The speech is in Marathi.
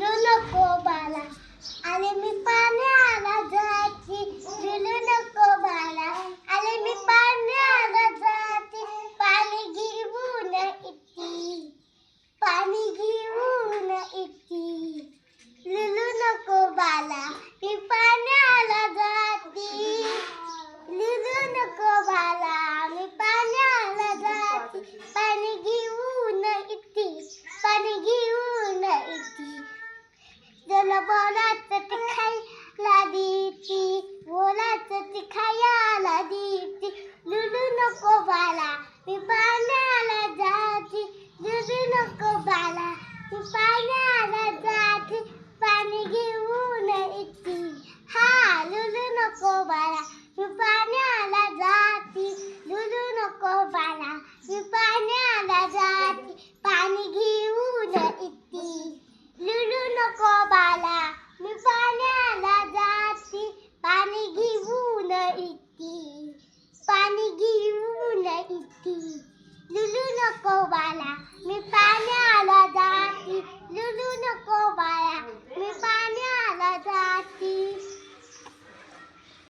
लुलू नको बाला आले मी पाण्याला जाती लुलू नको बाला आले मी पाण्याला जाती पाणी घेऊन इती लुलू नको बाला मी पाण्याला जाती लुलू नको बाला मी पाण्याला जाती पाणी घेऊन इती जला बोलाचं ती खायला देती बोलाचं ती खायला देती लुलू नको बाला मी पाण्याला जाती लुलू नको बाला मी पाण्याला जाती पाणी घेऊन इती हा लुलू नको बाला मी पाण्याला जाती लुलू नको बाला मी पाण्याला जाती पाणी घेऊन इती लुलू नको बाला मी पाण्याला जाती पाणी घेऊन इती लुलू नको बाला मी पाण्याला जाती लुलू नको बाला